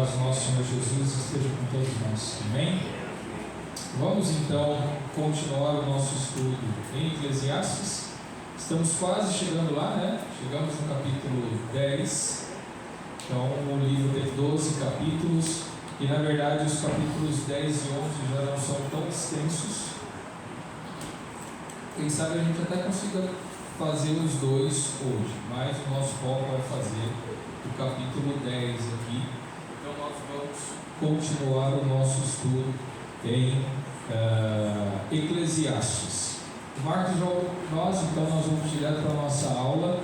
paz do nosso Senhor Jesus esteja com todos nós. Amém? Vamos então continuar o nosso estudo em Eclesiastes. Estamos quase chegando lá, né? Chegamos no capítulo 10. Então o livro tem 12 capítulos e na verdade os capítulos 10 e 11 já não são tão extensos. Quem sabe a gente até consiga fazer os dois hoje, mas o nosso foco vai fazer o capítulo 10 aqui. Então nós vamos continuar o nosso estudo em Eclesiastes. Marcos, nós vamos direto para a nossa aula.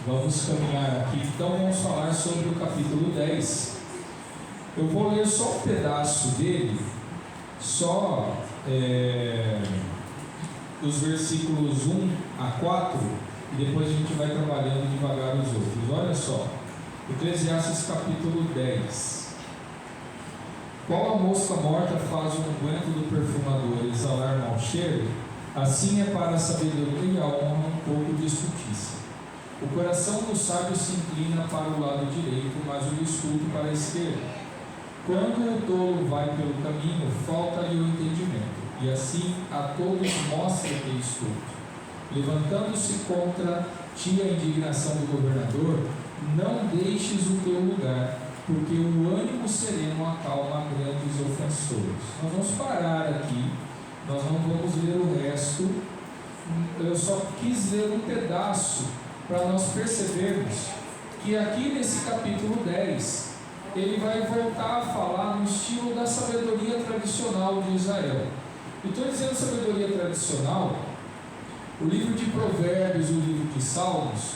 Vamos caminhar aqui, então vamos falar sobre o capítulo 10. Eu vou ler só um pedaço dele, só os versículos 1 a 4, e depois a gente vai trabalhando devagar os outros. Olha só, Eclesiastes capítulo 10. Qual a mosca morta faz o unguento do perfumador exalar mau cheiro, assim é para a sabedoria e a honra um pouco de estultícia. O coração do sábio se inclina para o lado direito, mas o estulto para a esquerda. Quando o tolo vai pelo caminho, falta-lhe o entendimento, e assim a todos mostra que é estulto. Levantando-se contra ti a indignação do governador, não deixes o teu lugar, porque o ânimo sereno acalma grandes ofensores. Nós vamos parar aqui, nós não vamos ler o resto. Eu só quis ler um pedaço para nós percebermos que aqui nesse capítulo 10 ele vai voltar a falar no estilo da sabedoria tradicional de Israel. E estou dizendo sabedoria tradicional. O livro de Provérbios, o livro de Salmos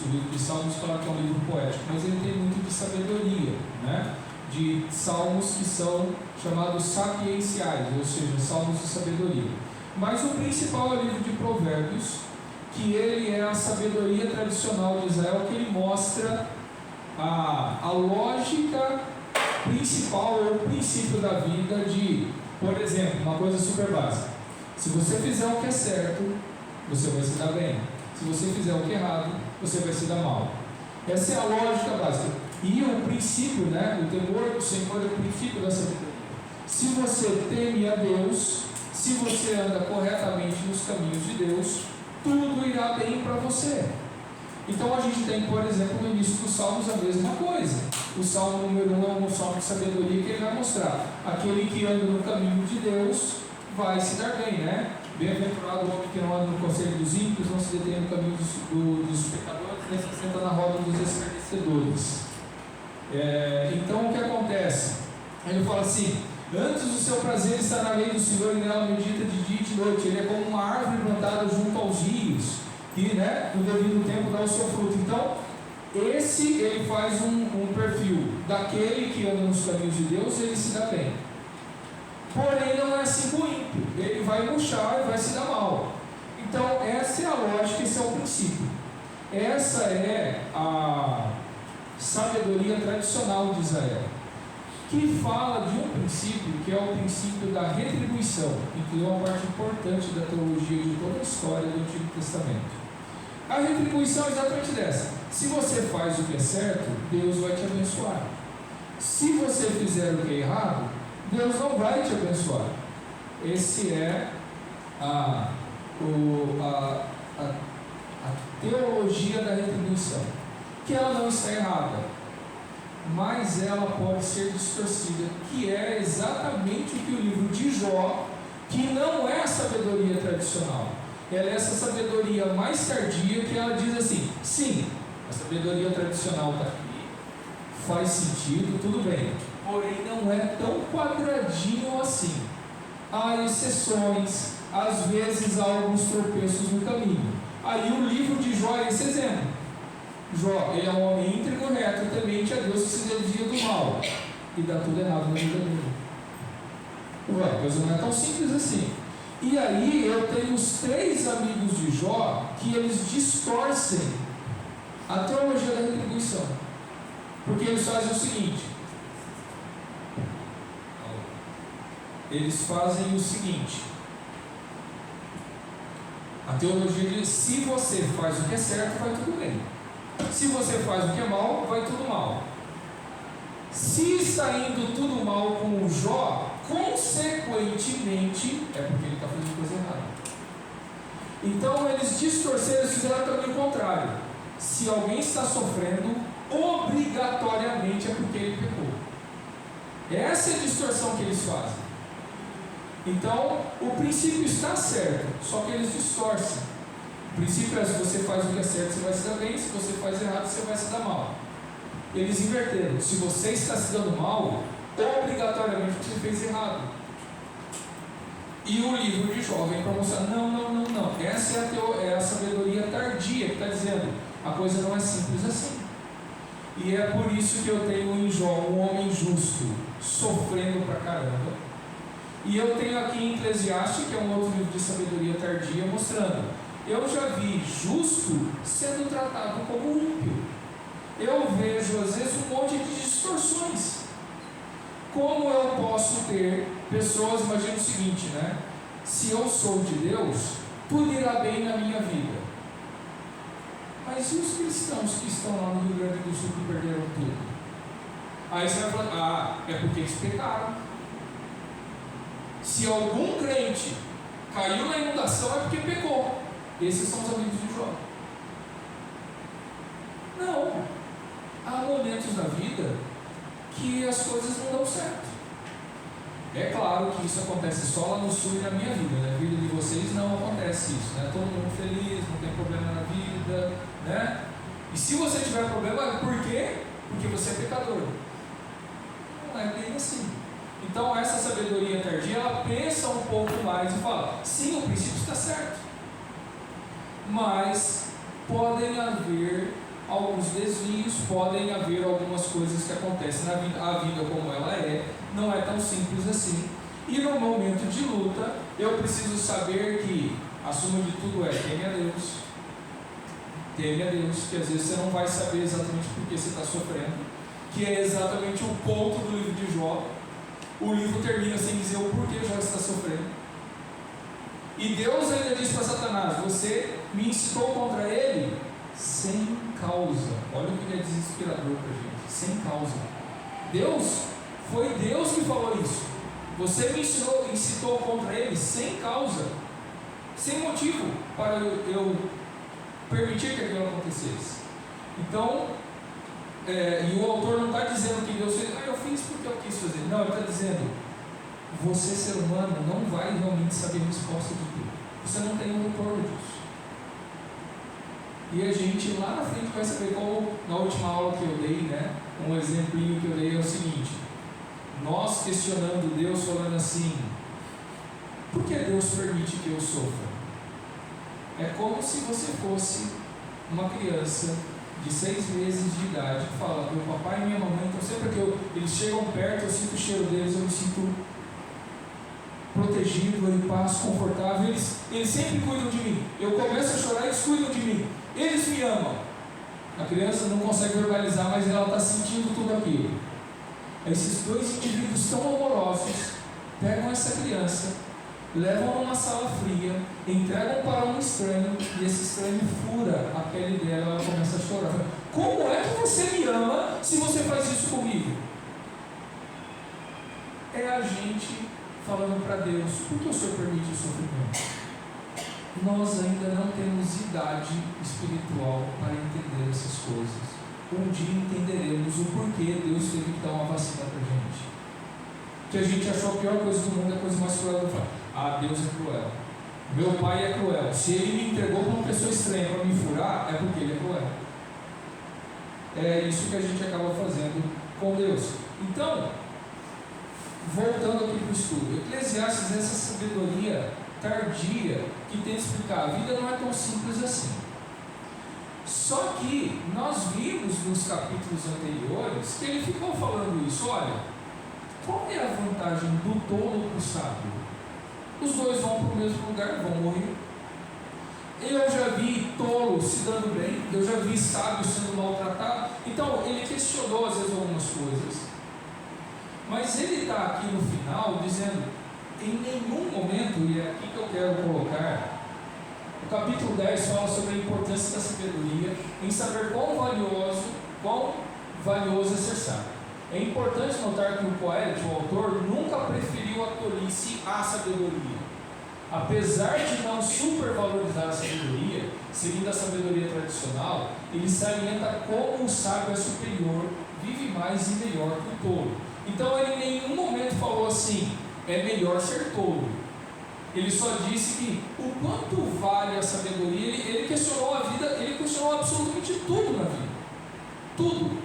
fala que é um livro poético, mas ele tem muito de sabedoria, né? De salmos que são chamados sapienciais, ou seja, salmos de sabedoria. Mas o principal é o livro de Provérbios, que ele é a sabedoria tradicional de Israel, que ele mostra a lógica principal ou o princípio da vida de, por exemplo, uma coisa super básica: se você fizer o que é certo, você vai se dar bem. Se você fizer o que é errado, você vai se dar mal. Essa é a lógica básica. E o princípio, né? O temor do Senhor é o princípio da sabedoria. Se você teme a Deus, se você anda corretamente nos caminhos de Deus, tudo irá bem para você. Então a gente tem, por exemplo, no início dos Salmos a mesma coisa. O Salmo número 1 é um salmo de sabedoria que ele vai mostrar: aquele que anda no caminho de Deus vai se dar bem, né? Bem-aventurado o homem que não anda no conselho dos ímpios, não se detém no caminho dos pecadores, nem se senta na roda dos escarnecedores. Então o que acontece? Ele fala assim: antes o seu prazer está na lei do Senhor, e nela medita de dia e de noite. Ele é como uma árvore plantada junto aos rios, que, né, no devido tempo dá o seu fruto. Então ele faz um perfil daquele que anda nos caminhos de Deus, ele se dá bem. Porém não é assim com o ímpio, ele vai murchar e vai se dar mal. Então essa é a lógica, esse é o princípio. Essa é a sabedoria tradicional de Israel, que fala de um princípio que é o princípio da retribuição, e que é uma parte importante da teologia de toda a história do Antigo Testamento. A retribuição é exatamente dessa: se você faz o que é certo, Deus vai te abençoar. Se você fizer o que é errado, Deus não vai te abençoar. Esse é a teologia da retribuição, que ela não está errada, mas ela pode ser distorcida, que é exatamente o que o livro de Jó, que não é a sabedoria tradicional, ela é essa sabedoria mais tardia, que ela diz assim: sim, a sabedoria tradicional está aqui, faz sentido, tudo bem, porém não é tão quadradinho assim. Há exceções, às vezes há alguns tropeços no caminho. Aí o livro de Jó é esse exemplo. Jó, ele é um homem íntegro, reto, temente a Deus, que se desvia do mal, e dá tudo errado na vida dele. A coisa não é tão simples assim. E aí eu tenho os 3 amigos de Jó que eles distorcem a teologia da retribuição, porque eles fazem o seguinte: a teologia diz: se você faz o que é certo, vai tudo bem. Se você faz o que é mal, vai tudo mal. Se está indo tudo mal com o Jó, consequentemente, é porque ele está fazendo coisa errada. Então eles distorceram, eles fizeram o caminho contrário. Se alguém está sofrendo, obrigatoriamente é porque ele pecou. Essa é a distorção que eles fazem. Então, o princípio está certo, só que eles distorcem. O princípio é: se você faz o que é certo, você vai se dar bem; se você faz errado, você vai se dar mal. Eles inverteram: se você está se dando mal, obrigatoriamente você fez errado. E o livro de Jó vem para mostrar: não. Essa é a sabedoria tardia que está dizendo: a coisa não é simples assim. E é por isso que eu tenho em Jó um homem justo, sofrendo pra caramba. E eu tenho aqui em Eclesiastes, que é um outro livro de sabedoria tardia, mostrando: eu já vi justo sendo tratado como ímpio. Eu vejo às vezes um monte de distorções. Como eu posso ter pessoas, imagina o seguinte, né? Se eu sou de Deus, tudo irá bem na minha vida. Mas e os cristãos que estão lá no Rio Grande do Sul que perderam tudo? Aí você vai falar: é porque eles pecaram. Se algum crente caiu na inundação, é porque pecou. Esses são os amigos de Jó. Não. Há momentos na vida que as coisas não dão certo. É claro que isso acontece só lá no sul e na minha vida. Na vida de vocês não acontece isso, né? Todo mundo feliz, não tem problema na vida, né? E se você tiver problema, por quê? Porque você é pecador. Não é bem assim. Então essa sabedoria tardia, ela pensa um pouco mais e fala: sim, o princípio está certo, mas podem haver alguns desvios, podem haver algumas coisas que acontecem na vida. A vida como ela é, não é tão simples assim. E no momento de luta, eu preciso saber que, acima de tudo, teme a Deus. Teme a Deus, que às vezes você não vai saber exatamente por que você está sofrendo, que é exatamente o ponto do livro de Jó. O livro termina sem dizer o porquê Jó está sofrendo. E Deus ainda diz para Satanás: você me incitou contra ele sem causa. Olha o que é desesperador para a gente: sem causa. Foi Deus que falou isso. Você me incitou contra ele sem causa, sem motivo para eu permitir que aquilo acontecesse. Então, e o autor não está dizendo que Deus fez: eu fiz porque eu quis fazer. Não, ele está dizendo: você, ser humano, não vai realmente saber a resposta de Deus. Você não tem um retorno disso. E a gente lá na frente vai saber. Como na última aula que eu dei, né, um exemplinho que eu dei é o seguinte: nós questionando Deus, falando assim: por que Deus permite que eu sofra? É como se você fosse uma criança de 6 meses de idade que fala: meu papai e minha mamãe, então sempre que eles chegam perto, eu sinto o cheiro deles, eu me sinto protegido, em paz, confortável. Eles sempre cuidam de mim. Eu começo a chorar, eles cuidam de mim. Eles me amam. A criança não consegue verbalizar, mas ela está sentindo tudo aquilo. Esses dois indivíduos tão amorosos pegam essa criança, levam numa sala fria, entregam para um estranho, e esse estranho fura a pele dela, ela começa a chorar. Como é que você me ama se você faz isso comigo? É a gente falando para Deus: por que o Senhor permite o sofrimento? Nós ainda não temos idade espiritual para entender essas coisas. Um dia entenderemos o porquê Deus teve que dar uma vacina para a gente. Que a gente achou a pior coisa do mundo, a coisa mais cruel do mundo. Deus é cruel. Meu pai é cruel. Se ele me entregou para uma pessoa estranha para me furar, é porque ele é cruel. É isso que a gente acaba fazendo com Deus. Então, voltando aqui para o estudo, Eclesiastes é essa sabedoria tardia que tem que explicar: a vida não é tão simples assim. Só que nós vimos nos capítulos anteriores que ele ficou falando isso. Olha, qual é a vantagem do tolo para o sábio? Os dois vão para o mesmo lugar, vão morrer. Eu já vi tolo se dando bem, eu já vi sábio sendo maltratado. Então ele questionou às vezes algumas coisas, mas ele está aqui no final dizendo: em nenhum momento, e é aqui que eu quero colocar, o capítulo 10 fala sobre a importância da sabedoria, em saber quão valioso é ser sábio. É importante notar que o poeta, o autor, nunca preferiu a tolice à sabedoria. Apesar de não supervalorizar a sabedoria, seguindo a sabedoria tradicional, ele salienta como o sábio é superior, vive mais e melhor que o tolo. Então ele em nenhum momento falou assim, é melhor ser tolo. Ele só disse que o quanto vale a sabedoria, ele questionou a vida, ele questionou absolutamente tudo na vida. Tudo.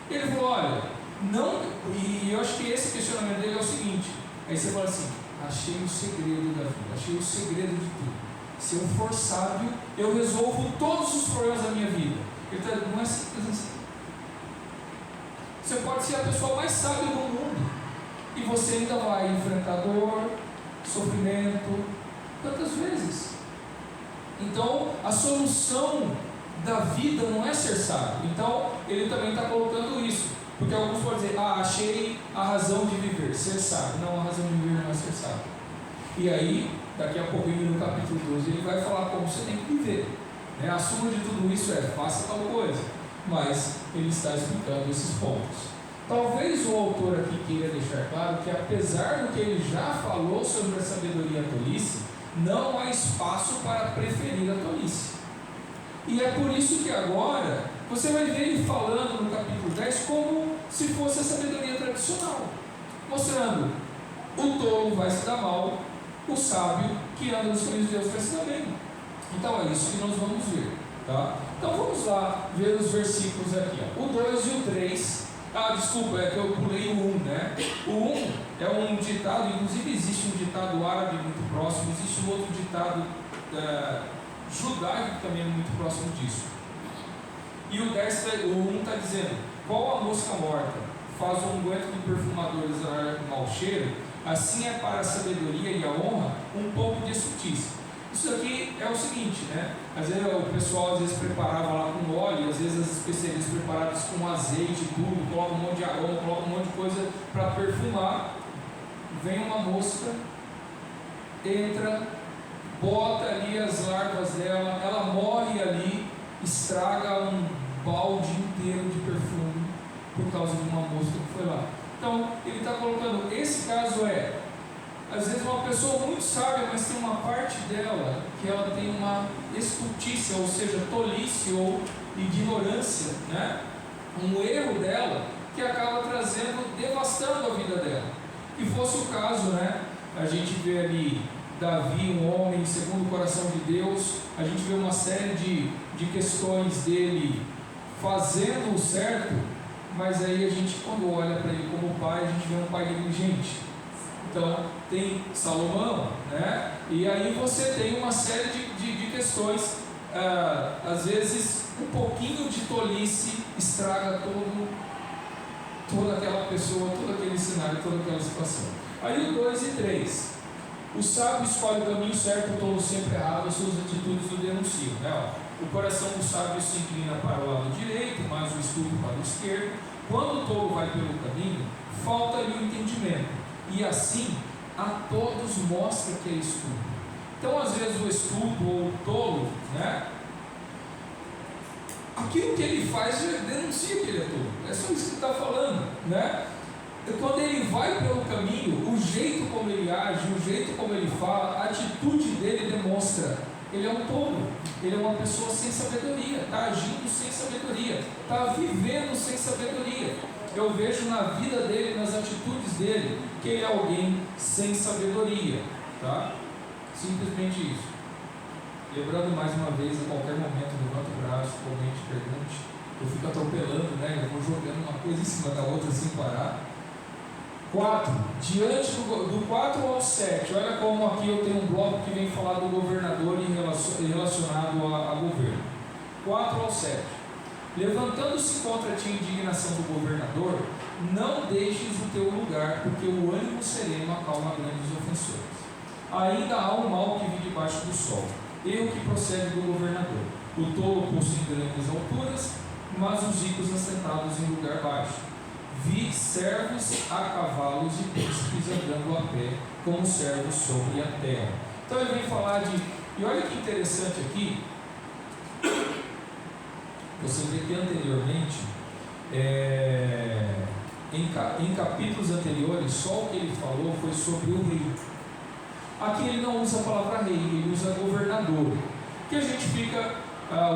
Ele falou, olha, não, e eu acho que esse questionamento dele é o seguinte, aí você fala assim, achei o segredo da vida, achei o segredo de tudo. Se eu for sábio, eu resolvo todos os problemas da minha vida. Não é simples assim. Você pode ser a pessoa mais sábia do mundo, e você ainda vai enfrentar dor, sofrimento, tantas vezes. Então, a solução da vida não é ser sábio. Então, ele também está colocando isso. Porque alguns podem dizer, achei a razão de viver, ser sábio. Não, a razão de viver não é ser sábio. E aí, daqui a pouquinho no capítulo 12, ele vai falar como você tem que viver. A suma de tudo isso é, faça tal coisa. Mas ele está explicando esses pontos. Talvez o autor aqui queira deixar claro que, apesar do que ele já falou sobre a sabedoria e a tolice, não há espaço para preferir a tolice. E é por isso que agora você vai ver ele falando no capítulo 10 como se fosse a sabedoria tradicional, mostrando o tolo vai se dar mal, o sábio que anda nos caminhos de Deus vai se dar bem. Então é isso que nós vamos ver, tá? Então vamos lá ver os versículos aqui, ó. O 2 e o 3. Desculpa, é que eu pulei o 1, né? O 1 é um ditado, inclusive existe um ditado árabe muito próximo, existe um outro ditado judaico também muito próximo disso. E o 1 está dizendo, qual a mosca morta faz o unguento do perfumador exalar com mau cheiro, assim é para a sabedoria e a honra um pouco de estultícia. Isso aqui é o seguinte, né? Às vezes o pessoal preparava lá com óleo, às vezes as especiarias preparadas com azeite e tudo, coloca um monte de aroma, coloca um monte de coisa para perfumar. Vem uma mosca, entra, bota ali as larvas dela, ela morre ali, estraga um balde inteiro de perfume por causa de uma mosca que foi lá. Então ele está colocando, esse caso às vezes uma pessoa muito sábia, mas tem uma parte dela que ela tem uma estultícia, ou seja, tolice ou ignorância, né? Um erro dela que acaba devastando a vida dela. Que fosse o caso, né? A gente vê ali Davi, um homem segundo o coração de Deus, a gente vê uma série de questões dele fazendo o certo, mas aí a gente, quando olha para ele como pai, a gente vê um pai negligente. Então, tem Salomão, né? E aí você tem uma série de questões, às vezes um pouquinho de tolice estraga toda aquela pessoa, todo aquele cenário, toda aquela situação. Aí o 2 e 3, o sábio escolhe o caminho certo, o tolo sempre errado, as suas atitudes o denunciam, né? O coração do sábio se inclina para o lado direito, mas o estudo para o esquerdo. Quando o tolo vai pelo caminho, falta-lhe o entendimento. E assim, a todos mostra que é estudo. Então, às vezes, o estudo ou o tolo, né? Aquilo que ele faz já denuncia que ele é tolo. É só isso que ele está falando, né? Quando ele vai pelo caminho, o jeito como ele age, o jeito como ele fala, a atitude dele demonstra. Ele é um tolo, ele é uma pessoa sem sabedoria, está agindo sem sabedoria, está vivendo sem sabedoria. Eu vejo na vida dele, nas atitudes dele, que ele é alguém sem sabedoria, tá? Simplesmente isso. Lembrando mais uma vez, a qualquer momento, levanta o braço, comente, pergunte. Eu fico atropelando, né? Eu vou jogando uma coisa em cima da outra sem parar. 4. Diante do 4 ao 7, olha como aqui eu tenho um bloco que vem falar do governador e relacionado a governo. 4 ao 7. Levantando-se contra ti a indignação do governador, não deixes o teu lugar, porque o ânimo sereno acalma grandes ofensores. Ainda há um mal que vive debaixo do sol, erro que procede do governador. O tolo possui grandes alturas, mas os ricos assentados em lugar baixo. Vi servos a cavalos e príncipes andando a pé, como servos sobre a terra. Então ele vem falar e olha que interessante aqui, você vê que anteriormente Em capítulos anteriores, só o que ele falou foi sobre o rei. Aqui ele não usa a palavra rei, ele usa governador. Que a gente fica,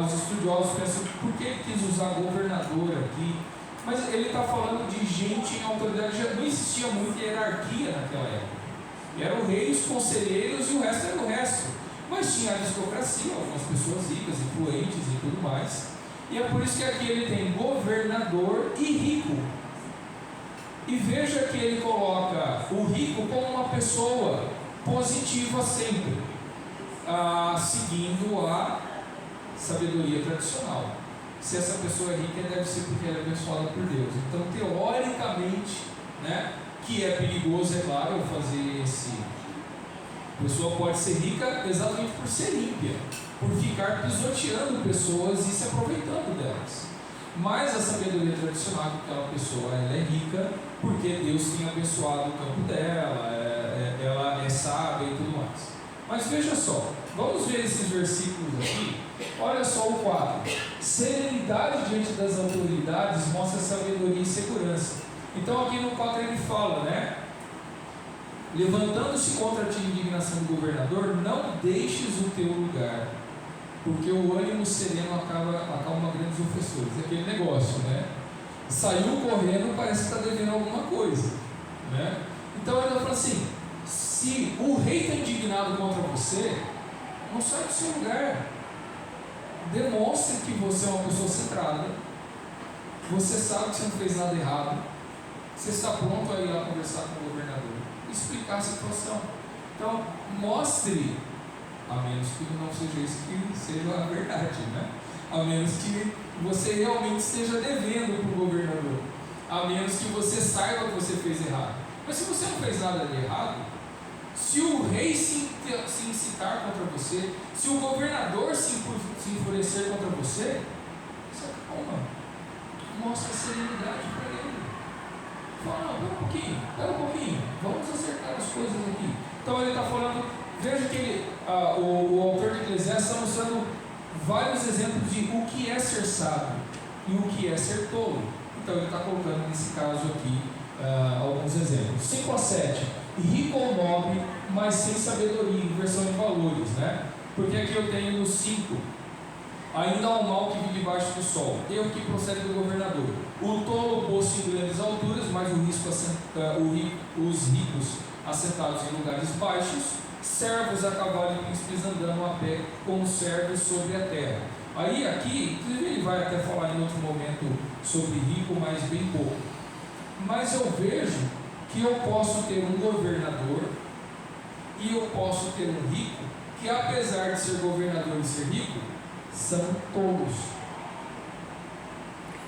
os estudiosos pensam, por que ele quis usar governador aqui? Mas ele está falando de gente em autoridade. Já não existia muita hierarquia naquela época. Eram o rei, os conselheiros e o resto era o resto. Mas tinha aristocracia, algumas pessoas ricas, influentes e tudo mais. E é por isso que aqui ele tem governador e rico. E veja que ele coloca o rico como uma pessoa positiva sempre, seguindo a sabedoria tradicional. Se essa pessoa é rica, deve ser porque ela é abençoada por Deus. Então, teoricamente, né, que é perigoso, é claro, eu fazer esse... A pessoa pode ser rica exatamente por ser ímpia, por ficar pisoteando pessoas e se aproveitando delas. Mas a sabedoria tradicional é que aquela pessoa ela é rica porque Deus tem abençoado o campo dela, ela é sábia e tudo mais. Mas veja só, vamos ver esses versículos aqui. Olha só o 4. Serenidade diante das autoridades mostra sabedoria e segurança. Então aqui no 4 ele fala, né? Levantando-se contra ti a indignação do governador, não deixes o teu lugar, porque o ânimo sereno acalma grandes ofensores. É aquele negócio, né? Saiu correndo, parece que está devendo alguma coisa, né? Então ele fala assim: se o rei está indignado contra você, não sai do seu lugar. Demonstre que você é uma pessoa centrada, você sabe que você não fez nada errado, você está pronto a ir lá conversar com o governador, explicar a situação. Então, mostre, a menos que não seja isso que seja a verdade, né? A menos que você realmente esteja devendo para o governador, a menos que você saiba que você fez errado. Mas se você não fez nada de errado, se o rei se incitar contra você, se o governador se enfurecer contra você, você calma, mostra serenidade para ele. Fala, não, espera um pouquinho, vamos acertar as coisas aqui. Então ele está falando, veja que o autor de Eclesiastes está mostrando vários exemplos de o que é ser sábio e o que é ser tolo. Então ele está colocando nesse caso aqui alguns exemplos. 5 a 7. Rico ou nobre, mas sem sabedoria, inversão de valores, né? Porque aqui eu tenho no 5. Ainda há um mal que vive debaixo do sol, erro que procede do governador. O tolo posto em grandes alturas, mas os ricos assentados em lugares baixos. Servos a cavalo e príncipes andando a pé, como servos sobre a terra. Aí aqui, inclusive ele vai até falar em outro momento sobre rico, mas bem pouco. Mas eu vejo que eu posso ter um governador e eu posso ter um rico que, apesar de ser governador e ser rico, são tolos.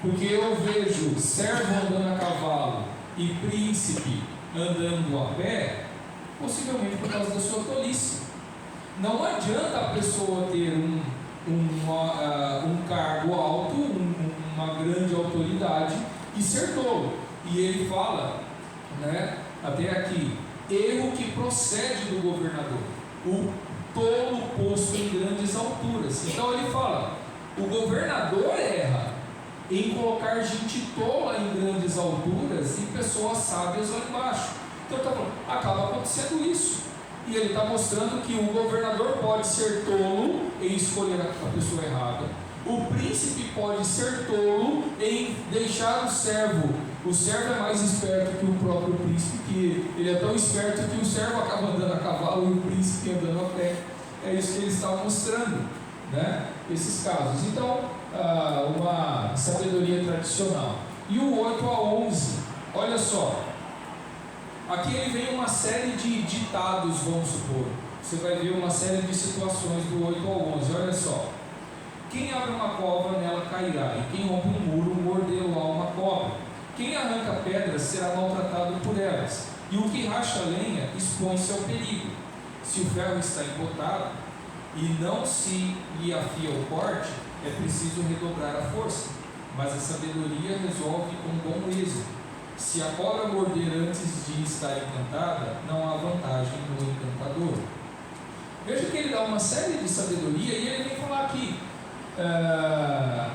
Porque eu vejo servo andando a cavalo e príncipe andando a pé, possivelmente por causa da sua tolice. Não adianta a pessoa ter um cargo alto, uma grande autoridade e ser tolo. E ele fala, né, até aqui, erro que procede do governador, o tolo posto em grandes alturas. Então ele fala, o governador erra em colocar gente tola em grandes alturas e pessoas sábias lá embaixo. Então tá falando, acaba acontecendo isso. E ele está mostrando que o governador pode ser tolo em escolher a pessoa errada. O príncipe pode ser tolo em deixar o servo. O servo é mais esperto que o próprio príncipe, que ele é tão esperto que o servo acaba andando a cavalo e o príncipe andando a pé. É isso que ele está mostrando, né? Esses casos. Então, uma sabedoria tradicional. E o 8 a 11, olha só. Aqui ele vem uma série de ditados, vamos supor. Você vai ver uma série de situações do 8 ao 11. Olha só. Quem abre uma cova, nela cairá, e quem rompe um muro, mordê-lo-á uma cobra. Quem arranca pedras será maltratado por elas, e o que racha lenha expõe-se ao perigo. Se o ferro está embotado e não se lhe afia o corte, é preciso redobrar a força, mas a sabedoria resolve com bom êxito. Se a cobra morder antes de estar encantada, não há vantagem no encantador. Veja que ele dá uma série de sabedoria e ele vem falar aqui,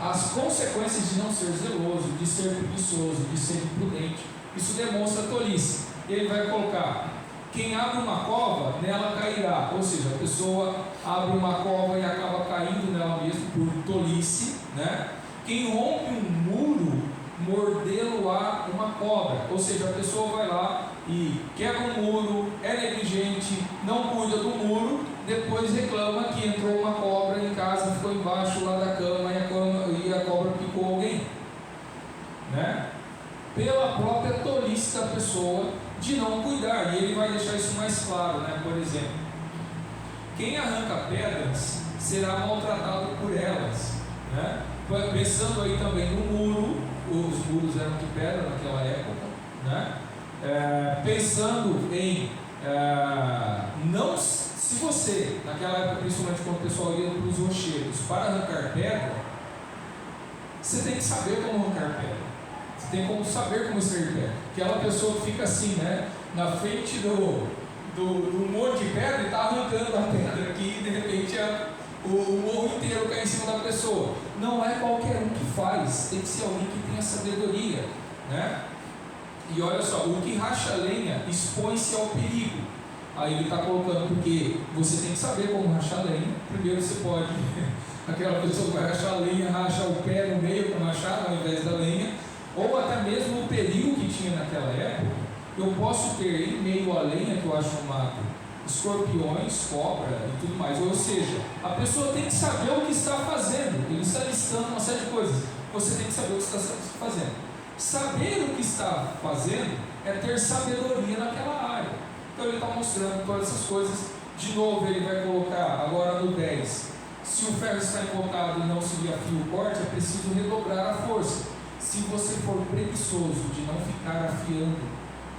as consequências de não ser zeloso, de ser preguiçoso, de ser imprudente. Isso demonstra tolice. Ele vai colocar: quem abre uma cova, nela cairá. Ou seja, a pessoa abre uma cova e acaba caindo nela mesmo por tolice, né? Quem rompe um muro, mordê-lo-á uma cobra. Ou seja, a pessoa vai lá e quebra um muro, é negligente, não cuida do muro, depois reclama que entrou uma cobra em casa, ficou embaixo lá da cama e a cobra picou alguém, né? Pela própria tolice da pessoa de não cuidar. E ele vai deixar isso mais claro, né? Por exemplo, quem arranca pedras será maltratado por elas, né? Pensando aí também no muro, os muros eram de pedra naquela época, né? Pensando em não, se você, naquela época, principalmente quando o pessoal ia para os rochedos para arrancar pedra, você tem que saber como arrancar pedra, você tem como saber como extrair pedra. Aquela pessoa que fica assim, né, na frente do monte de pedra e está arrancando a pedra aqui, e de repente o morro inteiro cai em cima da pessoa. Não é qualquer um que faz, tem que ser alguém que tenha sabedoria, né? E olha só, o que racha lenha expõe-se ao perigo. Aí ele está colocando, porque você tem que saber como rachar lenha. Primeiro você pode, aquela pessoa que vai rachar lenha, racha o pé no meio com o machado ao invés da lenha, ou até mesmo o perigo que tinha naquela época. Eu posso ter em meio à lenha que eu acho no mato escorpiões, cobra e tudo mais. Ou seja, a pessoa tem que saber o que está fazendo. Ele está listando uma série de coisas. Você tem que saber o que está fazendo. Saber o que está fazendo é ter sabedoria naquela área. Então ele está mostrando todas essas coisas. De novo ele vai colocar agora no 10: se o ferro está encotado e não se via fio o corte, é preciso redobrar a força. Se você for preguiçoso de não ficar afiando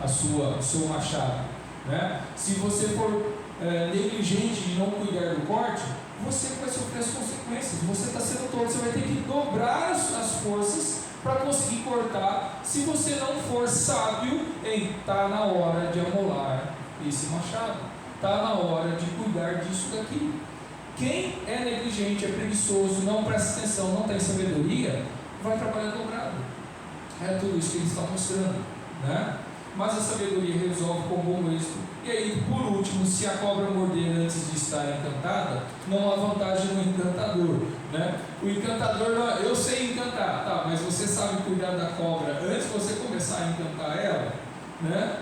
o seu machado, né? Se você for negligente de não cuidar do corte, você vai sofrer as consequências. Você está sendo tolo, você vai ter que dobrar as forças para conseguir cortar. Se você não for sábio, está na hora de amolar esse machado, está na hora de cuidar disso daqui. Quem é negligente, é preguiçoso, não presta atenção, não tem sabedoria, vai trabalhar dobrado. É tudo isso que ele está mostrando, né? Mas a sabedoria resolve com bom êxito. E aí, por último, se a cobra morder antes de estar encantada, não há vantagem no encantador, né? O encantador, eu sei encantar, tá, mas você sabe cuidar da cobra antes de você começar a encantar ela, né?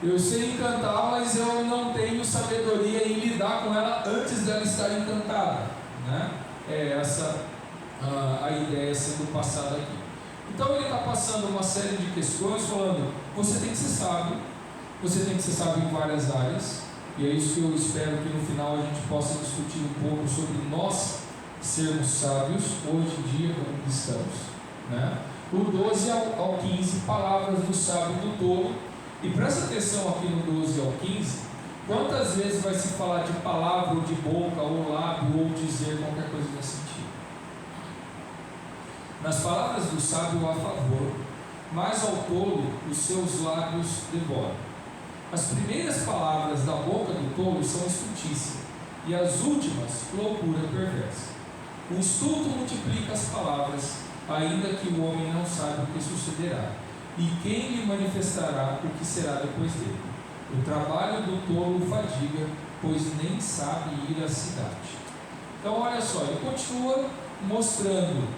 Eu sei encantar, mas eu não tenho sabedoria em lidar com ela antes dela estar encantada, né? É essa a ideia sendo passada aqui. Então ele está passando uma série de questões, falando: você tem que ser sábio, você tem que ser sábio em várias áreas, e é isso que eu espero que no final a gente possa discutir um pouco sobre nós sermos sábios hoje em dia como cristãos, né? O 12 ao 15, palavras do sábio e do tolo. E presta atenção aqui no 12 ao 15, quantas vezes vai se falar de palavra, ou de boca, ou lábio, ou dizer qualquer coisa nesse sentido. Nas palavras do sábio há favor, mas ao tolo os seus lábios devoram. As primeiras palavras da boca do tolo são estultícia, e as últimas, loucura perversa. O estulto multiplica as palavras, ainda que o homem não saiba o que sucederá, e quem lhe manifestará o que será depois dele. O trabalho do tolo o fadiga, pois nem sabe ir à cidade. Então olha só, ele continua mostrando,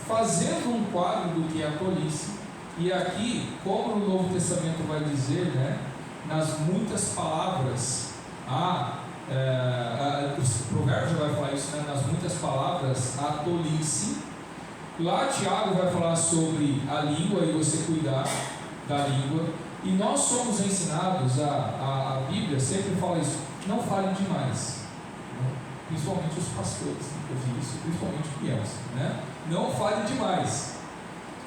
fazendo um quadro do que é a tolice. E aqui, como no Novo Testamento vai dizer, né, nas muitas palavras, o provérbio já vai falar isso, né, nas muitas palavras, a tolice. Lá Tiago vai falar sobre a língua e você cuidar da língua. E nós somos ensinados, a Bíblia sempre fala isso: não fale demais, né? Principalmente os pastores, eu vi isso, principalmente crianças, né? Não fale demais.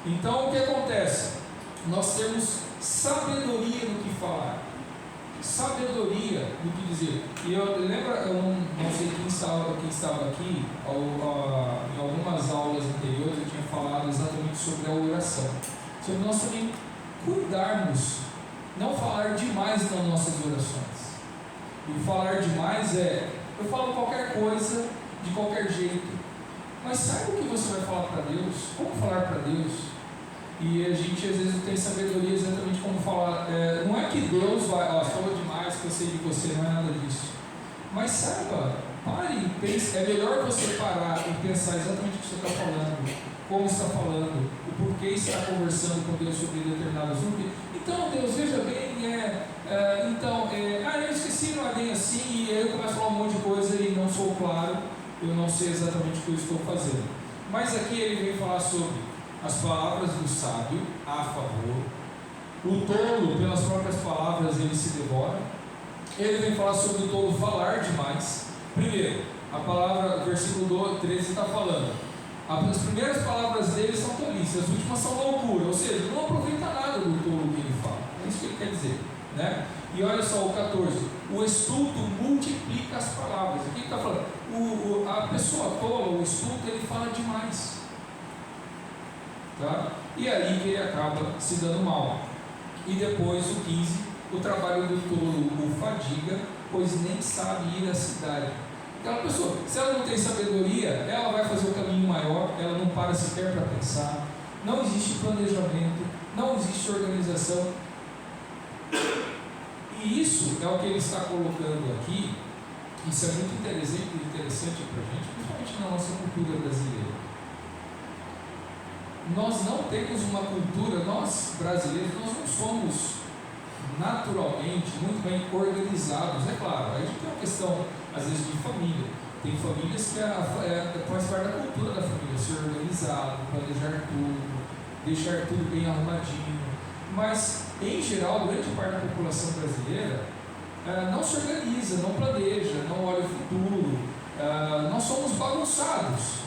Então o que acontece? Nós temos sabedoria no que falar, sabedoria no que dizer. E eu não sei quem estava aqui, em algumas aulas anteriores eu tinha falado exatamente sobre a oração, sobre nós também cuidarmos, não falar demais nas nossas orações. E falar demais eu falo qualquer coisa de qualquer jeito. Mas saiba o que você vai falar para Deus, como falar para Deus. E a gente às vezes não tem sabedoria exatamente como falar. Não é que Deus vai, falou demais que eu sei de você, não é nada disso. Mas saiba, pare e pense. É melhor você parar e pensar exatamente o que você está falando, como está falando, o porquê está conversando com Deus sobre determinado assunto. Então, Deus, veja bem, eu esqueci, não é bem assim, e aí eu começo a falar um monte de coisa e não sou claro, eu não sei exatamente o que eu estou fazendo. Mas aqui ele vem falar sobre as palavras do sábio a favor, o tolo, pelas próprias palavras, ele se devora. Ele vem falar sobre o tolo falar demais. Primeiro, a palavra, versículo 13 está falando, as primeiras palavras dele são tolice, as últimas são loucura, ou seja, não aproveita nada do tolo que ele fala. É isso que ele quer dizer, né? E olha só o 14, o estulto multiplica as palavras. Aqui ele está falando, a pessoa tola, o estulto, ele fala demais, tá? E aí que ele acaba se dando mal. E depois o 15, o trabalho do tolo o fadiga, pois nem sabe ir à cidade. Aquela pessoa, se ela não tem sabedoria, ela vai fazer o caminho maior, ela não para sequer para pensar, não existe planejamento, não existe organização. E isso é o que ele está colocando aqui. Isso é muito interessante para a gente, principalmente na nossa cultura brasileira. Nós não temos uma cultura, nós brasileiros, nós não somos naturalmente muito bem organizados. É claro, a gente tem uma questão às vezes de família, tem famílias que faz parte da cultura da família, ser organizado, planejar tudo, deixar tudo bem arrumadinho, mas em geral, grande parte da população brasileira não se organiza, não planeja, não olha o futuro, nós somos bagunçados.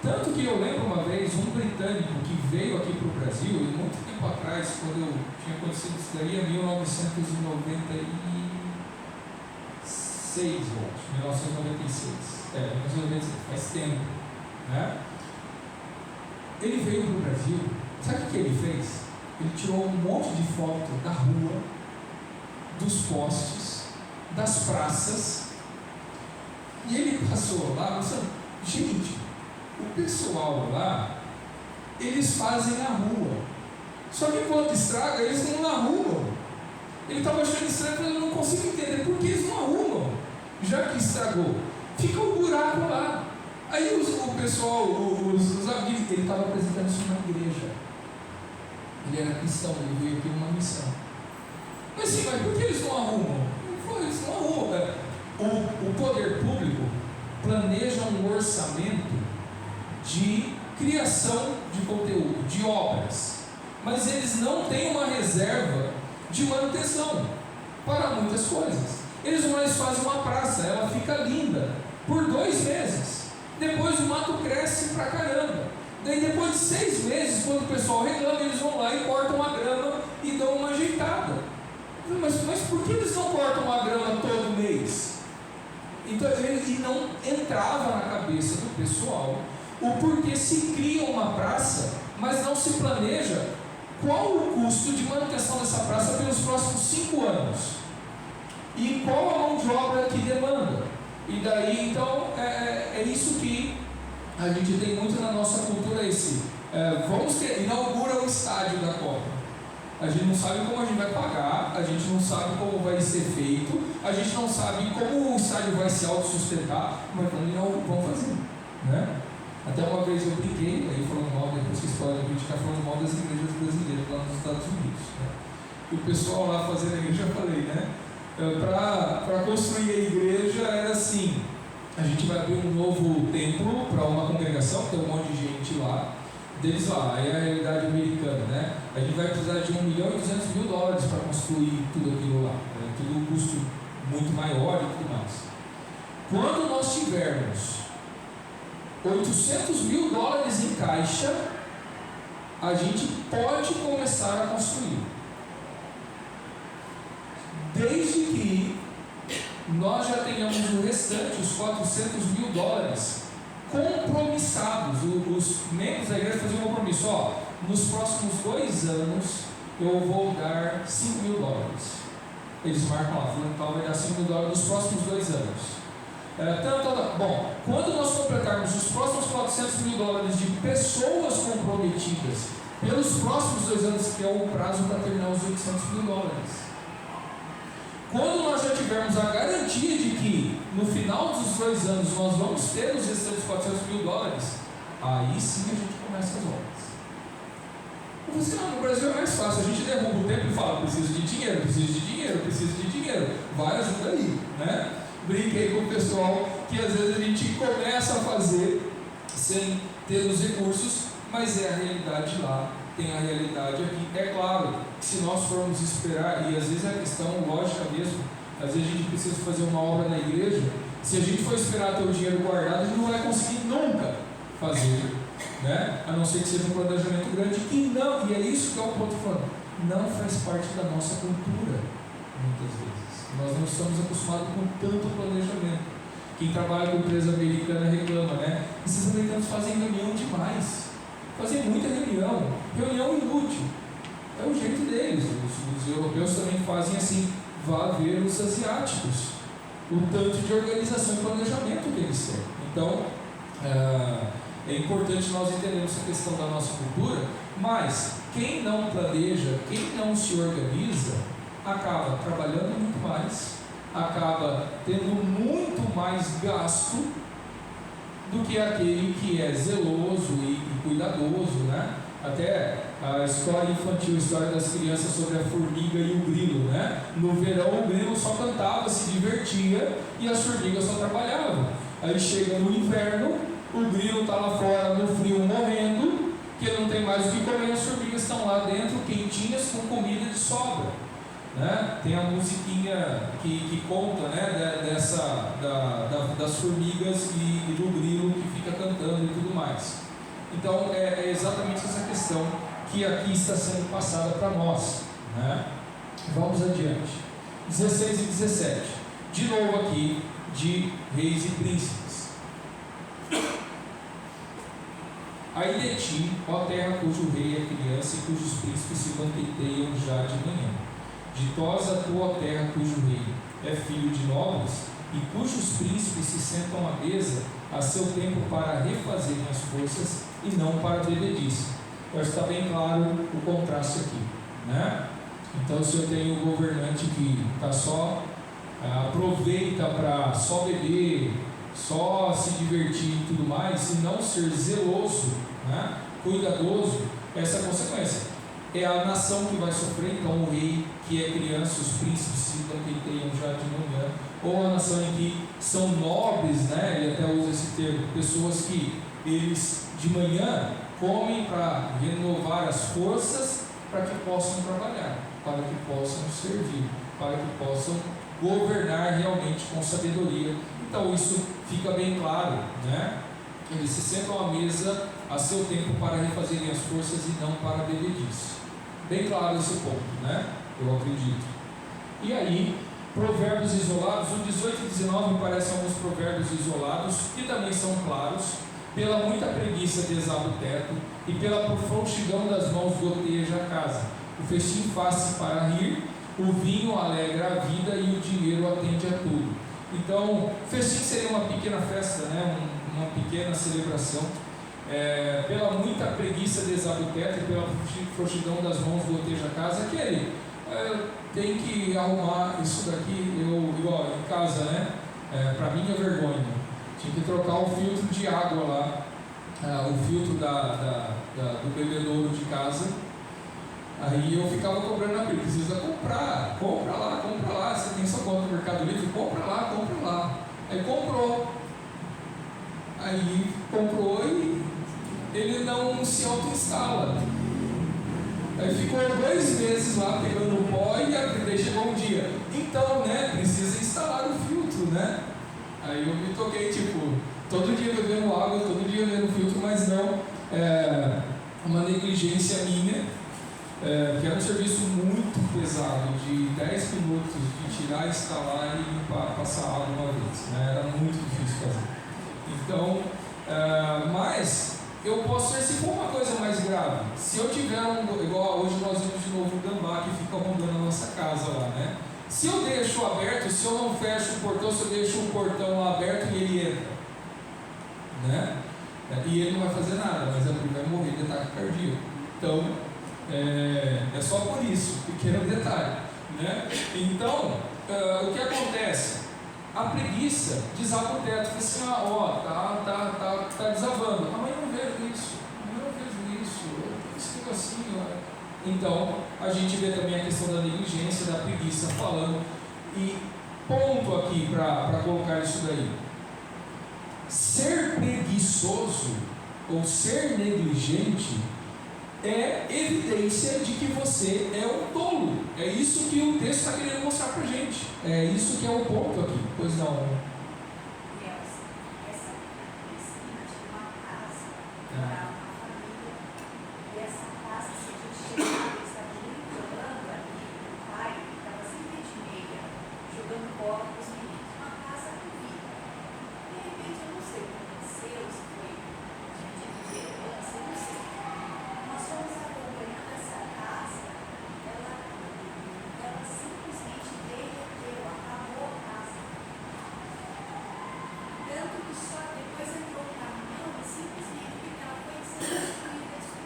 Tanto que eu lembro uma vez um britânico que veio aqui para o Brasil, e muito tempo atrás, quando eu tinha conhecido isso daí, em 1996, 1996, faz tempo, né? Ele veio para o Brasil, sabe o que ele fez? Ele tirou um monte de foto da rua, dos postes, das praças, e ele passou lá, pensando, gente, o pessoal lá, eles fazem a rua, só que quando estraga, eles não arrumam. Ele estava achando estranho, porque eu não consigo entender por que eles não arrumam, já que estragou, fica um buraco lá. Aí o pessoal, os amigos, ele estava apresentando isso na igreja, ele era cristão, ele veio aqui numa missão. Mas sim, mas por que eles não arrumam? Eles não arrumam. O poder público planeja um orçamento de criação de conteúdo, de obras, mas eles não têm uma reserva de manutenção para muitas coisas. Eles vão lá e fazem uma praça, ela fica linda por 2 meses, depois o mato cresce pra caramba, daí depois de 6 meses, quando o pessoal reclama, eles vão lá e cortam a grama e dão uma ajeitada. Mas por que eles não cortam a grama todo mês? Então, e não entrava na cabeça do pessoal o porquê se cria uma praça, mas não se planeja qual o custo de manutenção dessa praça pelos próximos 5 anos e qual a mão de obra que demanda. E daí, então, é isso que a gente tem muito na nossa cultura, inaugura o estádio da Copa. A gente não sabe como a gente vai pagar, a gente não sabe como vai ser feito, a gente não sabe como o estádio vai se autossustentar, mas vamos fazer, né? Até uma vez eu brinquei, aí falando mal, depois que vocês podem criticar, falando mal das igrejas brasileiras lá nos Estados Unidos, né? E o pessoal lá fazendo a igreja, eu falei, né? Para construir a igreja era assim, a gente vai abrir um novo templo para uma congregação, tem um monte de gente lá, deles lá, aí é a realidade americana, né? A gente vai precisar de $1,2 milhão para construir tudo aquilo lá, né? Tudo um custo muito maior e tudo mais. Quando nós tivermos $800 mil em caixa, a gente pode começar a construir, desde que nós já tenhamos o restante, os $400 mil compromissados. Os membros da igreja faziam um compromisso: nos próximos 2 anos eu vou dar $5 mil. Eles marcam lá, falando que vai dar $5 mil nos próximos 2 anos. Bom, quando nós completarmos os próximos 400 mil dólares de pessoas comprometidas pelos próximos 2 anos, que é o prazo para terminar os 800 mil dólares, quando nós já tivermos a garantia de que no final dos 2 anos nós vamos ter os restantes 400 mil dólares, aí sim a gente começa as obras. Eu falei assim, no Brasil é mais fácil, a gente derruba o tempo e fala, preciso de dinheiro, preciso de dinheiro, preciso de dinheiro, vai, ajuda aí, né? Brinquei com o pessoal que às vezes a gente começa a fazer sem ter os recursos, mas é a realidade lá, tem a realidade aqui. É claro que se nós formos esperar, e às vezes é a questão lógica mesmo, às vezes a gente precisa fazer uma obra na igreja, se a gente for esperar ter o dinheiro guardado, a gente não vai conseguir nunca fazer, né? A não ser que seja um planejamento grande, e não, e é isso que é o ponto falando, não faz parte da nossa cultura, muitas vezes. Nós não estamos acostumados com tanto planejamento. Quem trabalha com empresa americana reclama, né? Esses americanos fazem reunião demais, fazem muita reunião inútil, é o jeito deles. Os europeus também fazem assim. Vá ver os asiáticos, o tanto de organização e planejamento que eles têm. Então, é importante nós entendermos essa questão da nossa cultura, mas quem não planeja, quem não se organiza, acaba trabalhando muito mais, acaba tendo muito mais gasto do que aquele que é zeloso e cuidadoso, né? Até a história infantil, a história das crianças sobre a formiga e o grilo, né? No verão o grilo só cantava, se divertia, e as formigas só trabalhavam. Aí chega no inverno, o grilo está lá fora no frio morrendo, que não tem mais o que comer, as formigas estão lá dentro quentinhas com comida de sobra, né? Tem a musiquinha que conta, né, das formigas e do grilo que fica cantando e tudo mais. Então é exatamente essa questão que aqui está sendo passada para nós, né? Vamos adiante. 16 e 17. De novo aqui, de reis e príncipes. Aí de ti, ó terra cujo rei é criança e cujos príncipes se banqueteiam já de manhã. Ditosa tua terra cujo rei é filho de nobres e cujos príncipes se sentam à mesa a seu tempo para refazerem as forças e não para bebedice. Então está bem claro o contraste aqui, né? Então, se eu tenho um governante que está só aproveita para só beber, só se divertir e tudo mais, e não ser zeloso, né, cuidadoso, essa é a consequência. É a nação que vai sofrer. Então o rei que é criança, os príncipes se banqueteiam já de manhã, ou a nação em que são nobres, né, ele até usa esse termo, pessoas que eles de manhã comem para renovar as forças, para que possam trabalhar, para que possam servir, para que possam governar realmente com sabedoria. Então isso fica bem claro, né? Eles se sentam à mesa a seu tempo para refazerem as forças e não para bebedice. Bem claro esse ponto, né? Eu acredito. E aí, provérbios isolados, o 18 e 19 parecem alguns provérbios isolados, que também são claros. Pela muita preguiça desaba o teto, e pela frouxidão das mãos goteja a casa. O festim faz-se para rir, o vinho alegra a vida e o dinheiro atende a tudo. Então, festim seria uma pequena festa, né? Uma pequena celebração. Pela muita preguiça desaba o teto, e pela frouxidão das mãos goteja a casa. Aquele tem que arrumar isso daqui, igual em casa, né? Para mim é vergonha. Tinha que trocar o filtro de água lá, o filtro do bebedouro de casa. Aí eu ficava cobrando na Bíblia, precisa comprar, compra lá, você tem sua conta no Mercado Livre, compra lá. Aí comprou e ele não se auto-instala. Aí ficou 2 meses lá pegando o pó e daí chegou um dia. Então, né, precisa instalar o filtro, né? Aí eu me toquei, todo dia bebendo água, todo dia bebendo filtro, mas não, uma negligência minha, que era um serviço muito pesado, de 10 minutos, de tirar, instalar e limpar, passar água uma vez, né? Era muito difícil fazer. Então, mas eu posso ser, se for uma coisa mais grave, se eu tiver igual hoje nós vimos de novo o gambá que fica rondando a nossa casa lá, né? Se eu deixo a aberto, se eu não fecho o portão, se eu deixo o portão aberto e ele entra, né? E ele não vai fazer nada, mas ele vai morrer de ataque cardíaco. Então, é só por isso, pequeno detalhe, né? Então, o que acontece? A preguiça desaba o teto, fala assim, tá desabando. Ah, mas eu não vejo isso, esse negocinho. Então, a gente vê também a questão da negligência, da preguiça, falando. E ponto aqui para colocar isso daí. Ser preguiçoso ou ser negligente é evidência de que você é um tolo. É isso que o texto está querendo mostrar para a gente. É isso que é o ponto aqui. Pois não. Essa piscina tinha uma casa, morava uma família, e essa casa, se a gente chegava, eles estavam brincando ali, o pai estava sempre de meia, jogando bola com os meninos, uma casa com vida. De repente, eu não sei o que aconteceu, se foi de liderança, eu não sei. Nós fomos acompanhando essa casa, ela simplesmente derreteu, acabou a casa. Tanto que só depois entrou o caminhão e simplesmente porque ela foi sendo destruída.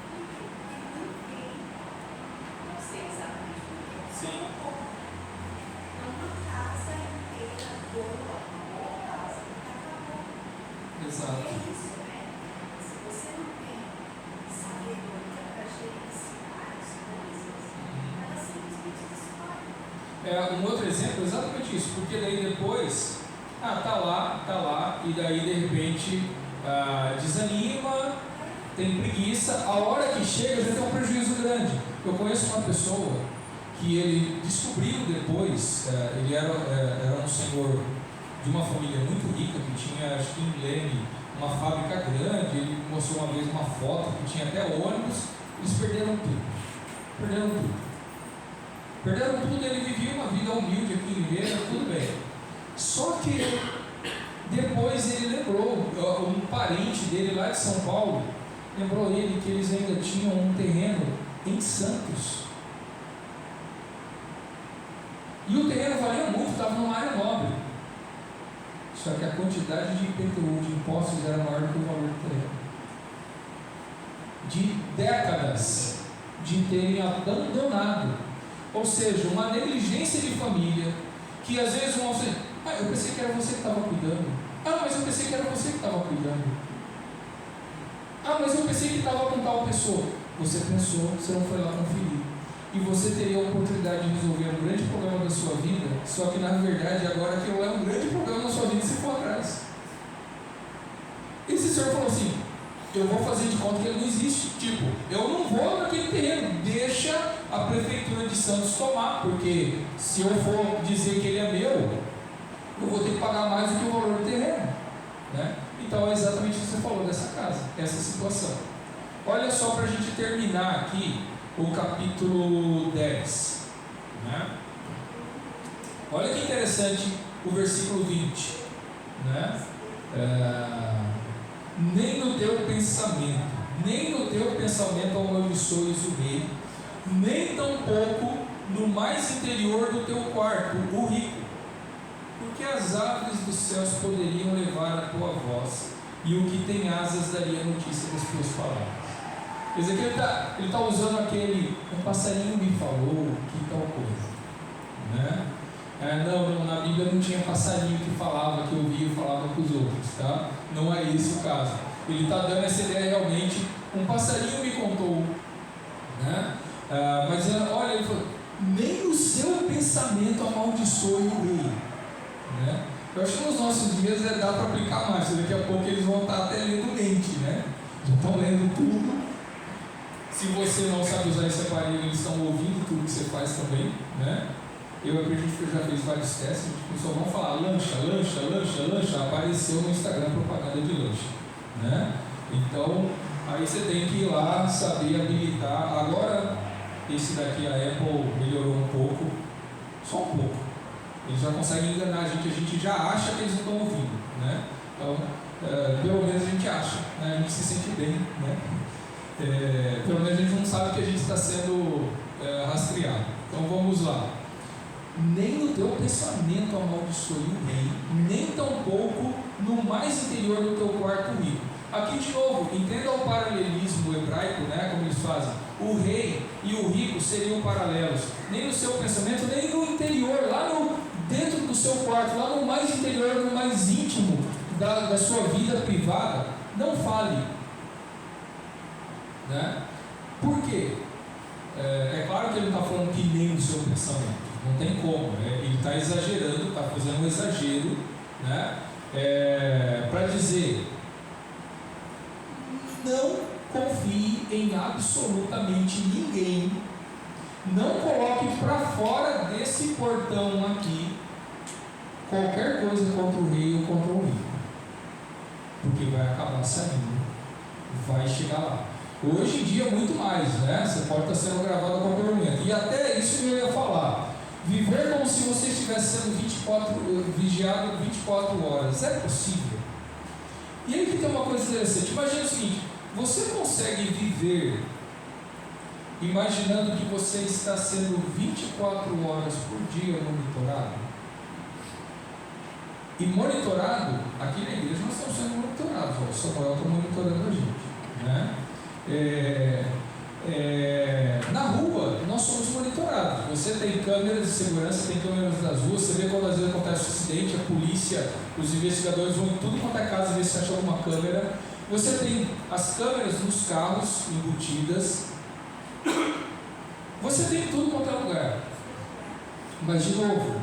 E ninguém, não sei exatamente por que, Sim. uma casa inteira boa, uma boa casa, acabou. Exato. É isso, né? Se você não tem sabedoria para gerenciar as coisas, ela simplesmente destrói. Um outro exemplo é exatamente isso, porque daí depois, tá lá, e daí de repente desanima, tem preguiça, a hora que chega já tem um prejuízo grande. Eu conheço uma pessoa que ele descobriu depois, ele era um senhor de uma família muito rica, que tinha, acho que em Leme, uma fábrica grande. Ele mostrou uma vez uma foto que tinha até ônibus. Eles perderam tudo, ele vivia uma vida humilde aqui em Limeira, tudo bem. Só que depois ele lembrou, um parente dele lá de São Paulo, lembrou ele que eles ainda tinham um terreno em Santos. E o terreno valia muito, estava numa área nobre. Só que a quantidade de IPTU, de impostos, era maior do que o valor do terreno. De décadas de terem abandonado. Ou seja, uma negligência de família, que às vezes vão dizer, eu pensei que era você que estava cuidando. Mas eu pensei que era você que estava cuidando. Mas eu pensei que estava com tal pessoa. Você pensou, você não foi lá conferir. E você teria a oportunidade de resolver um grande problema da sua vida, só que na verdade agora aquilo é um grande problema da sua vida se for atrás. Esse senhor falou assim, eu vou fazer de conta que ele não existe. Tipo, eu não vou naquele terreno, deixa a prefeitura de Santos tomar, porque se eu for dizer que ele é meu, eu vou ter que pagar mais do que o valor do terreno, né? Então é exatamente o que você falou dessa casa, essa situação. Olha só para a gente terminar aqui o capítulo 10, né? Olha que interessante o versículo 20, né? Nem no teu pensamento amaldiçoes o rei, nem tampouco no mais interior do teu quarto o rico, porque as aves dos céus poderiam levar a tua voz, e o que tem asas daria notícia das tuas palavras. Quer dizer que ele está usando aquele, um passarinho me falou que tal coisa, né? Não, na Bíblia não tinha passarinho que falava, que ouvia e falava com os outros, tá? Não é esse o caso. Ele está dando essa ideia realmente, um passarinho me contou, né? Mas olha, ele falou, nem o seu pensamento amaldiçoe o rei, né? Eu acho que nos nossos dias dá para aplicar mais, daqui a pouco eles vão estar até lendo mente, né? Já estão lendo tudo. Se você não sabe usar esse aparelho, eles estão ouvindo tudo que você faz também, né? Eu acredito que eu já fiz vários testes, as pessoas vão falar lancha, apareceu no Instagram propaganda de lancha, né? Então, aí você tem que ir lá, saber habilitar. Agora, esse daqui a Apple melhorou um pouco, só um pouco. Eles já conseguem enganar a gente já acha que eles não estão ouvindo, né? Então, pelo menos a gente acha, né? A gente se sente bem, né? Pelo menos a gente não sabe que a gente está sendo rastreado. Então vamos lá. Nem no teu pensamento amaldiçoe o rei, nem tampouco no mais interior do teu quarto rico. Aqui de novo, entenda o paralelismo hebraico, né, como eles fazem. O rei e o rico seriam paralelos. Nem no seu pensamento, nem no interior, lá no, dentro do seu quarto, lá no mais interior, no mais íntimo da sua vida privada. Não fale. Né? Por quê? É claro que ele não está falando que nem no seu pensamento. Não tem como, né? Ele está exagerando, está fazendo um exagero, né? Para dizer: não confie em absolutamente ninguém, não coloque para fora desse portão aqui qualquer coisa contra o rei ou contra o rico, porque vai acabar saindo, vai chegar lá. Hoje em dia muito mais, né? Você pode estar sendo gravado a qualquer momento, e até isso eu ia falar. Viver como se você estivesse sendo vigiado 24 horas. É possível? E aí que tem uma coisa interessante. Imagina o seguinte: você consegue viver imaginando que você está sendo 24 horas por dia monitorado? E monitorado, aqui na igreja nós estamos sendo monitorados. O Samuel está monitorando a gente, né? Na rua nós somos monitorados. Você tem câmeras de segurança, tem câmeras nas ruas. Você vê quando às vezes acontece um acidente, a polícia, os investigadores vão em tudo quanto é casa ver se achou alguma câmera. Você tem as câmeras nos carros embutidas. Você tem tudo quanto é lugar. Mas de novo,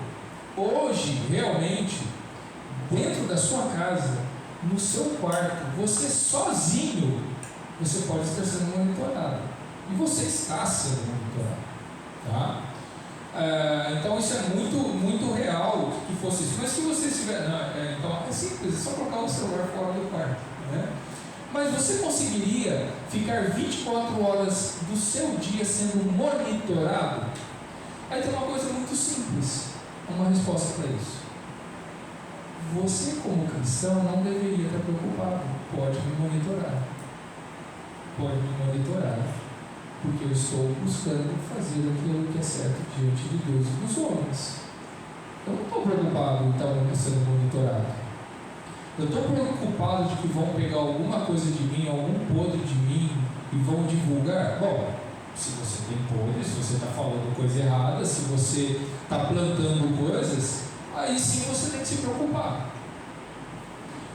hoje realmente, dentro da sua casa, no seu quarto, você sozinho, você pode estar sendo monitorado. E você está sendo monitorado, tá? Então isso é muito, muito real que fosse isso. Mas se você estiver... então é simples, é só colocar o celular fora do quarto, né? Mas você conseguiria ficar 24 horas do seu dia sendo monitorado? Aí tem uma coisa muito simples, uma resposta para isso. Você como cristão não deveria estar preocupado. Pode me monitorar. Pode me monitorar. Porque eu estou buscando fazer aquilo que é certo diante de Deus e dos homens. Eu não estou preocupado em estar sendo monitorado. Eu estou preocupado de que vão pegar alguma coisa de mim, algum podre de mim e vão divulgar. Bom, se você tem podre, se você está falando coisa errada, se você está plantando coisas, aí sim você tem que se preocupar.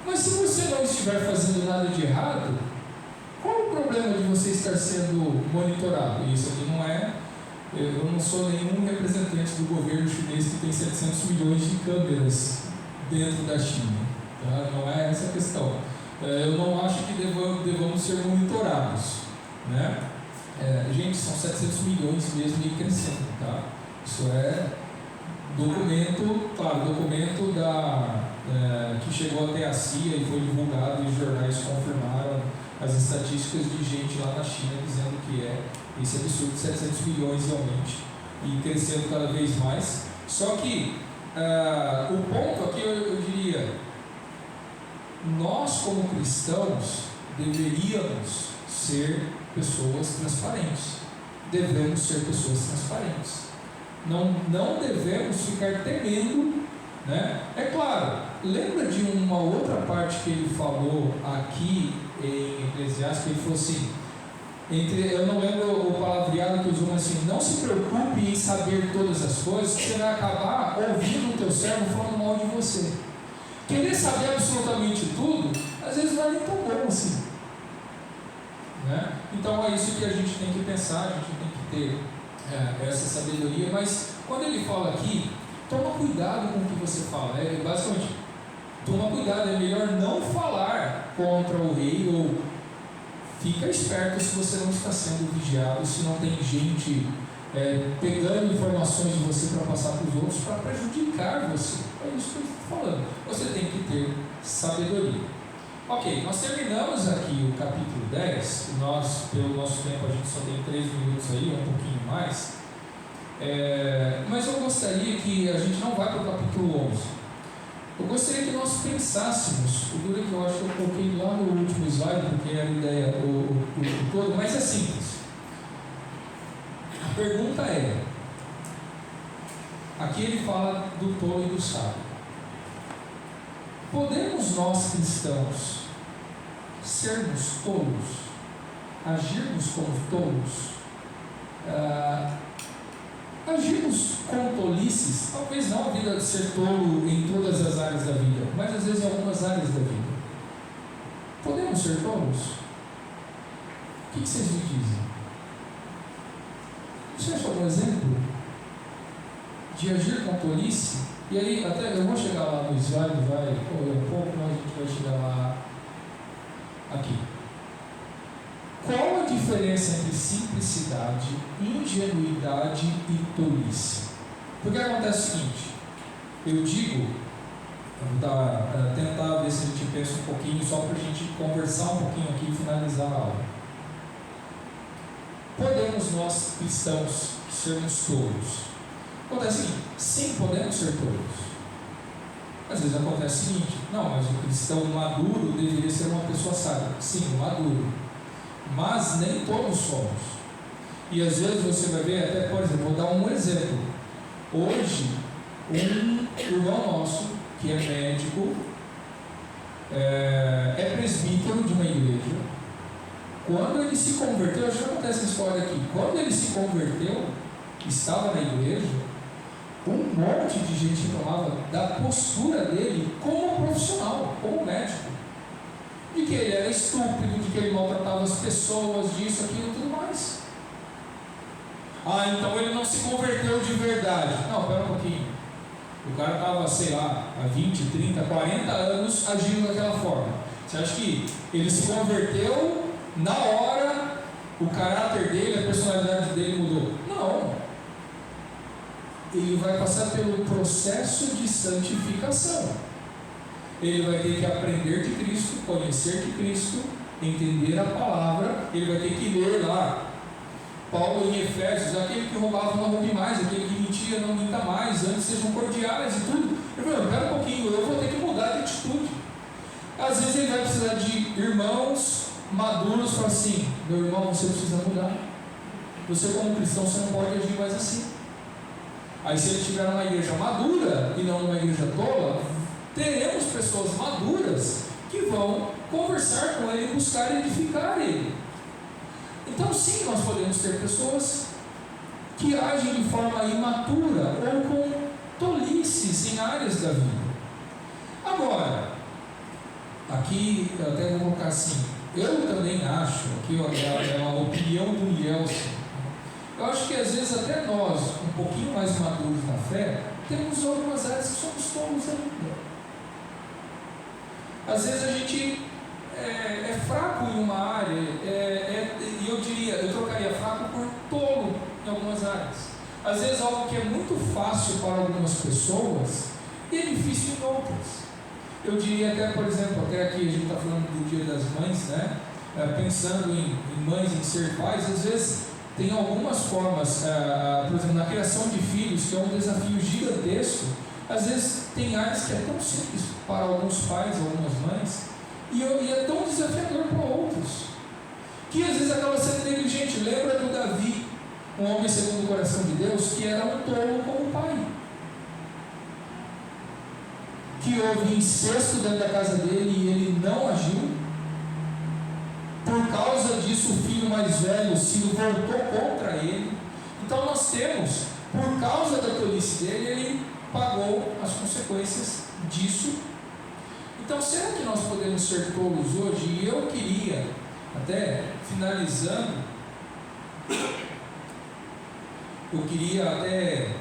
Mas se você não estiver fazendo nada de errado, qual o problema de você estar sendo monitorado? Isso aqui não é... Eu não sou nenhum representante do governo chinês que tem 700 milhões de câmeras dentro da China. Tá? Não é essa a questão. Eu não acho que devamos ser monitorados. Né? Gente, são 700 milhões mesmo e crescendo. Tá? Isso é documento, claro, documento que chegou até a CIA e foi divulgado e os jornais confirmaram as estatísticas de gente lá na China dizendo que esse absurdo de 700 milhões realmente e crescendo cada vez mais. Só que o ponto aqui eu diria, nós como cristãos deveríamos ser pessoas transparentes. Devemos ser pessoas transparentes. Não devemos ficar temendo, né? É claro, lembra de uma outra parte que ele falou aqui em Eclesiastes, que ele falou assim, eu não lembro o palavreado que ele usou, mas assim: não se preocupe em saber todas as coisas, você vai acabar ouvindo o teu servo falando mal de você. Querer saber absolutamente tudo, às vezes não é nem tão bom assim, né? Então é isso que a gente tem que pensar, a gente tem que ter essa sabedoria. Mas quando ele fala aqui, toma cuidado com o que você fala, basicamente, toma cuidado, é melhor não falar contra o rei, ou fica esperto se você não está sendo vigiado, se não tem gente pegando informações de você para passar para os outros, para prejudicar você. É isso que eu estou falando. Você tem que ter sabedoria. Ok, nós terminamos aqui o capítulo 10. Pelo nosso tempo, a gente só tem 3 minutos aí, um pouquinho mais. Mas eu gostaria que a gente não vá para o capítulo 11. Eu gostaria que nós pensássemos, o duro que eu acho que eu coloquei lá no último slide, porque era a ideia o todo, mas é simples. A pergunta é: Aqui ele fala do tolo e do sábio. Podemos nós cristãos sermos tolos, agirmos como tolos, agirmos com tolices, talvez não a vida de ser tolo em todas as áreas da vida, mas às vezes em algumas áreas da vida. Podemos ser tolos? O que vocês me dizem? Você acha algum exemplo de agir com tolice? E aí, até eu vou chegar lá no slide, vai correr um pouco, mas a gente vai chegar lá aqui. Qual a diferença entre simplicidade, ingenuidade e tolice? Porque acontece o seguinte, eu digo, vou tentar ver se a gente pensa um pouquinho, só para a gente conversar um pouquinho aqui e finalizar a aula. Podemos nós, cristãos, sermos tolos? Acontece o seguinte, sim, podemos ser tolos. Às vezes acontece o seguinte, não, mas o cristão maduro deveria ser uma pessoa sábia. Sim, maduro. Mas nem todos somos. E às vezes você vai ver, até, por exemplo, vou dar um exemplo. Hoje, um irmão nosso, que é médico, é presbítero de uma igreja. Quando ele se converteu, eu já contei essa história aqui. Quando ele se converteu, estava na igreja, um monte de gente reclamava da postura dele como profissional, como médico. De que ele era estúpido, de que ele maltratava as pessoas, disso, aquilo e tudo mais. Então ele não se converteu de verdade. Não, pera um pouquinho. O cara estava, sei lá, há 20, 30, 40 anos agindo daquela forma. Você acha que ele se converteu, na hora, o caráter dele, a personalidade dele mudou? Não. Ele vai passar pelo processo de santificação. Ele vai ter que aprender de Cristo, conhecer de Cristo, entender a palavra. Ele vai ter que ler lá Paulo em Efésios, aquele que roubava não roube mais, aquele que mentia não minta mais, antes sejam cordiais e tudo. Ele falou, espera um pouquinho, eu vou ter que mudar de atitude. Às vezes ele vai precisar de irmãos maduros, falar assim, meu irmão, você precisa mudar. Você como cristão, você não pode agir mais assim. Aí se ele estiver numa igreja madura e não numa igreja tola, teremos pessoas maduras que vão conversar com ele, buscar edificar ele. Então sim, nós podemos ter pessoas que agem de forma imatura ou com tolices em áreas da vida. Agora, aqui eu até vou colocar assim, eu também acho, aqui é uma opinião do Yelson, eu acho que às vezes até nós, um pouquinho mais maduros na fé, temos algumas áreas que somos tolos ainda. Às vezes a gente é fraco em uma área, e eu diria, eu trocaria fraco por tolo em algumas áreas. Às vezes algo que é muito fácil para algumas pessoas e é difícil em outras. Eu diria até, por exemplo, até aqui a gente está falando do Dia das Mães, né? Pensando em mães, em ser pais, às vezes tem algumas formas, por exemplo, na criação de filhos, que é um desafio gigantesco. Às vezes tem áreas que é tão simples para alguns pais, algumas mães, e é tão desafiador para outros, que às vezes acaba sendo negligente. Lembra do Davi, um homem segundo o coração de Deus, que era um tolo como pai, que houve incesto dentro da casa dele e ele não agiu. Por causa disso, o filho mais velho se voltou contra ele. Então nós temos, por causa da tolice dele, ele pagou as consequências disso. Então será que nós podemos ser tolos hoje? E eu queria, até finalizando, eu queria até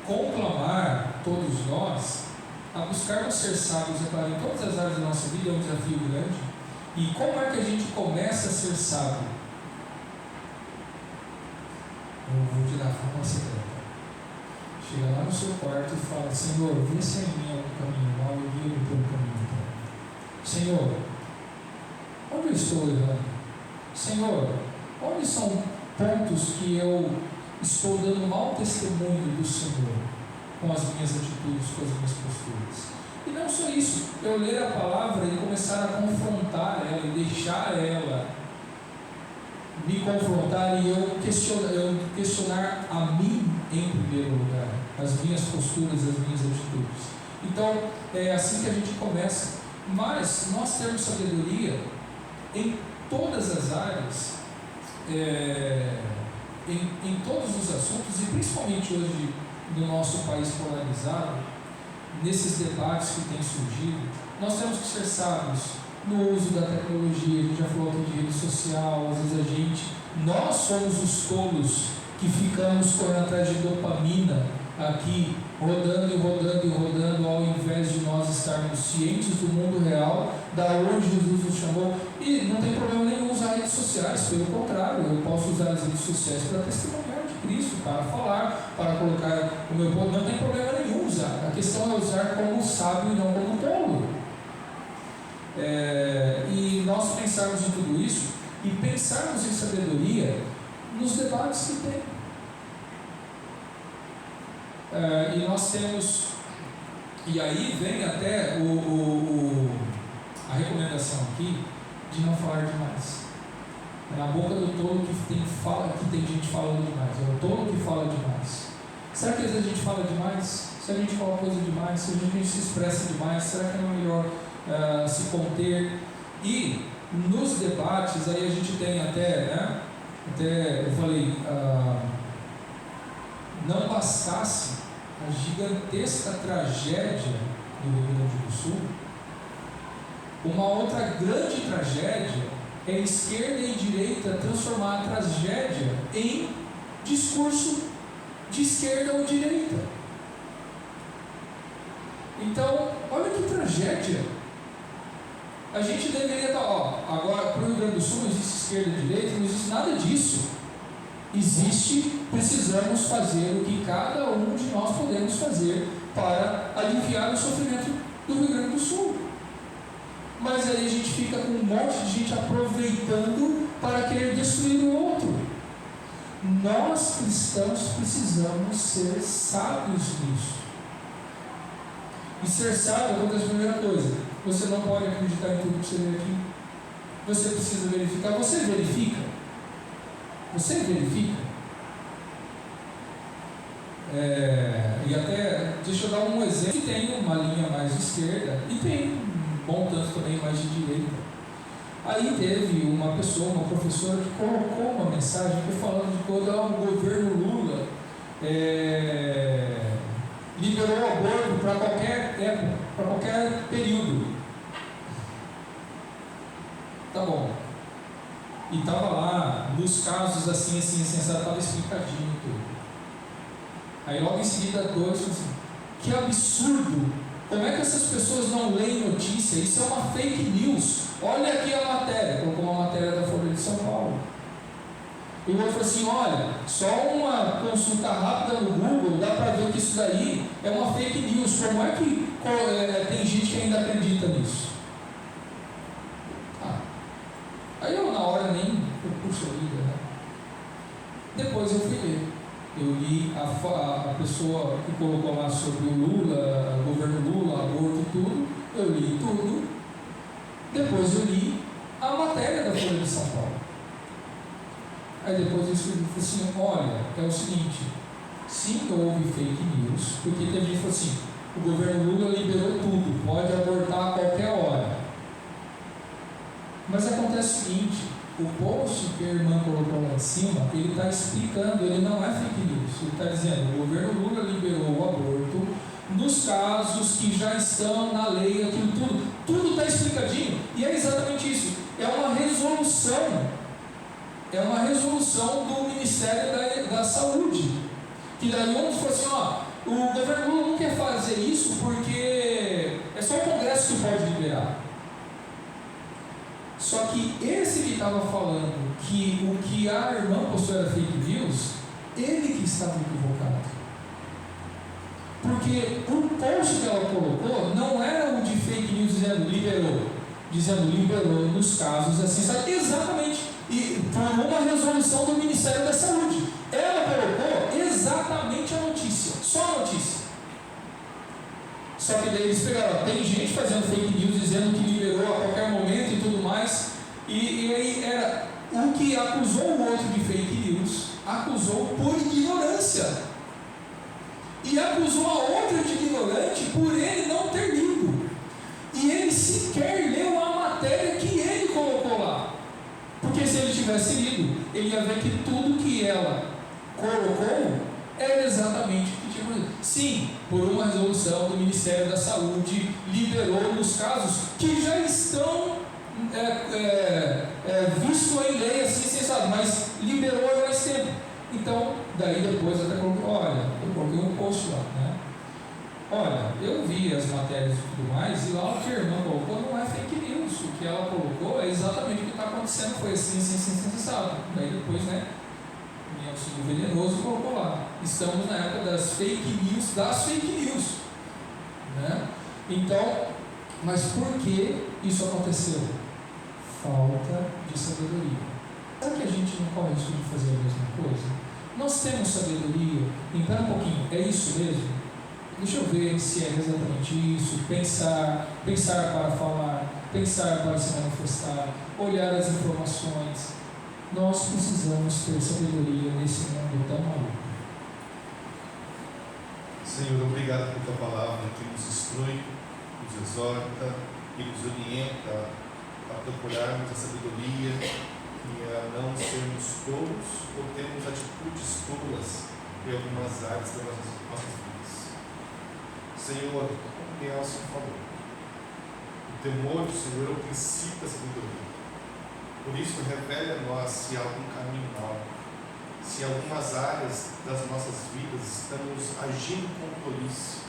conclamar todos nós a buscarmos ser sábios, é claro, em todas as áreas da nossa vida. É um desafio grande. E como é que a gente começa a ser sábio? Eu vou te dar a forma secreta. Chega lá no seu quarto e fala, Senhor, vê se é em mim algum caminho mau e guia-me pelo caminho bom. Senhor, onde eu estou errando? Senhor, onde são pontos que eu estou dando mau testemunho do Senhor com as minhas atitudes, com as minhas posturas? E não só isso, eu ler a palavra e começar a confrontar ela e deixar ela me confrontar e eu questionar a mim em primeiro lugar, as minhas posturas, as minhas atitudes. Então, é assim que a gente começa. Mas nós temos sabedoria em todas as áreas, em todos os assuntos, e principalmente hoje no nosso país polarizado, nesses debates que têm surgido, nós temos que ser sábios no uso da tecnologia. A gente já falou aqui de rede social. Às vezes nós somos os tolos que ficamos correndo atrás de dopamina aqui, rodando e rodando e rodando, ao invés de nós estarmos cientes do mundo real, da onde Jesus nos chamou. E não tem problema nenhum usar redes sociais, pelo contrário, eu posso usar as redes sociais para testemunhar de Cristo, para falar, para colocar o meu ponto, não tem problema nenhum usar. A questão é usar como sábio e não como tolo. E nós pensarmos em tudo isso e pensarmos em sabedoria nos debates que tem. E nós temos, e aí vem até a recomendação aqui de não falar demais. É na boca do tolo que tem gente falando demais. É o tolo que fala demais. Será que às vezes a gente fala demais? Se a gente fala coisa demais, se a gente se expressa demais, será que não é melhor se conter? E nos debates, aí a gente tem até eu falei, não bastasse a gigantesca tragédia do Rio Grande do Sul, uma outra grande tragédia é esquerda e direita transformar a tragédia em discurso de esquerda ou direita. Então, olha que tragédia. A gente deveria estar, agora para o Rio Grande do Sul não existe esquerda e direita, não existe nada disso. Existe, precisamos fazer o que cada um de nós podemos fazer para aliviar o sofrimento do Rio Grande do Sul. Mas aí a gente fica com um monte de gente aproveitando para querer destruir o outro. Nós cristãos precisamos ser sábios nisso. E ser sábio acontece a primeira coisa: você não pode acreditar em tudo que você vê aqui. Você precisa verificar. Você verifica? Você verifica? E até, deixa eu dar um exemplo. Que tem uma linha mais de esquerda e tem um bom tanto também mais de direita. Aí teve uma pessoa, uma professora, que colocou uma mensagem falando de quando o governo Lula liberou o aborto para qualquer época, para qualquer período. Tá bom. E estava lá, nos casos assim, estava explicadinho tudo. Aí logo em seguida, dois, assim, que absurdo! Como é que essas pessoas não leem notícia? Isso é uma fake news. Olha aqui a matéria, colocou uma matéria da Folha de São Paulo. E o outro falou assim: olha, só uma consulta rápida no Google dá para ver que isso daí é uma fake news. Como é que tem gente que ainda acredita nisso? Aí eu na hora nem, puxa vida, né? Depois eu fui ler. Eu li a pessoa que colocou lá sobre o Lula, o governo Lula, aborto e tudo. Eu li tudo. Depois eu li a matéria da Folha de São Paulo. Aí depois eu escrevi e falei assim: olha, é o seguinte, sim, houve fake news, porque teve gente que falou assim: o governo Lula liberou tudo, pode abortar a qualquer hora. Mas acontece o seguinte: o post que a irmã colocou lá em cima, ele está explicando, ele não é fake news. Ele está dizendo: o governo Lula liberou o aborto nos casos que já estão na lei, aquilo tudo está explicadinho. E é exatamente isso. É uma resolução do Ministério da Saúde. Que daí um falou assim: o governo Lula não quer fazer isso porque é só o Congresso que pode liberar. Só que esse que estava falando que o que a irmã postou era fake news, ele que estava equivocado. Porque o post que ela colocou não era o de fake news dizendo liberou nos casos assim, sabe? Exatamente. E por uma resolução do Ministério da Saúde. Ela colocou exatamente a notícia, só a notícia. Só que daí eles pegaram, tem gente fazendo fake news dizendo que liberou a qualquer momento e tudo mais, e aí era o que acusou o outro de fake news, acusou por ignorância. E acusou a outra de ignorante por ele não ter lido. E ele sequer leu a matéria que ele colocou lá. Porque se ele tivesse lido, ele ia ver que tudo que ela colocou era exatamente o que tinha acontecido. Sim, por uma resolução do Ministério da Saúde, liberou nos casos que já estão visto em lei assim, sensado, mas liberou há mais tempo. Então, daí depois até colocou, olha, eu coloquei um post lá, né? Olha, eu vi as matérias e tudo mais, e lá o que a irmã colocou não é fake news. O que ela colocou é exatamente o que está acontecendo, foi assim, sensado. Daí depois, né, o auxílio venenoso colocou lá. Estamos na época das fake news, né? Então, mas por que isso aconteceu? Falta de sabedoria. Será que a gente não corre risco de fazer a mesma coisa? Nós temos sabedoria, então um pouquinho, é isso mesmo? Deixa eu ver se é exatamente isso. Pensar para falar, pensar para se manifestar, olhar as informações. Nós precisamos ter sabedoria nesse mundo tão maluco. Senhor, obrigado por tua palavra que nos instrui, nos exorta e nos orienta a procurarmos a sabedoria e a não sermos tolos ou termos atitudes tolas em algumas áreas das nossas vidas. Senhor, como Nelson falou, o temor do Senhor é o princípio da sabedoria. Por isso, revele a nós se há algum caminho mau, se em algumas áreas das nossas vidas estamos agindo com tolice,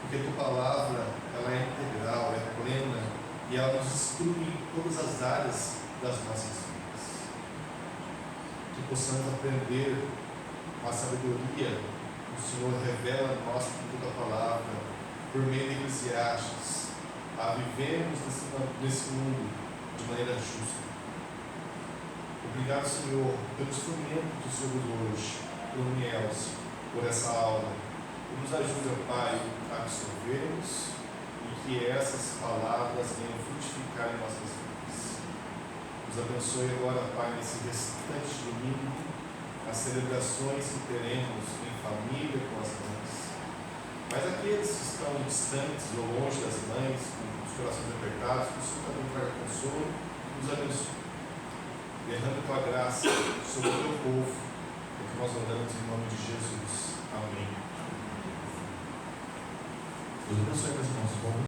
porque a tua palavra ela é integral, é plena e ela nos instrui em todas as áreas das nossas vidas. Que possamos aprender a sabedoria que o Senhor revela a nós por toda a palavra, por meio de Eclesiastes, a vivemos nesse mundo de maneira justa. Obrigado, Senhor, pelo instrumento que o Senhor usou hoje, pelo Nielsen, por essa aula. E nos ajuda, Pai, a absorvermos e que essas palavras venham frutificar em nossas vidas. Nos abençoe agora, Pai, nesse restante de domingo, as celebrações que teremos em família com as mães. Mas aqueles que estão distantes ou longe das mães, com os corações apertados, que o Senhor também traga consolo, nos abençoe. Derrame tua graça sobre o teu povo, porque nós oramos em nome de Jesus. Amém. Deus abençoe, meus irmãos.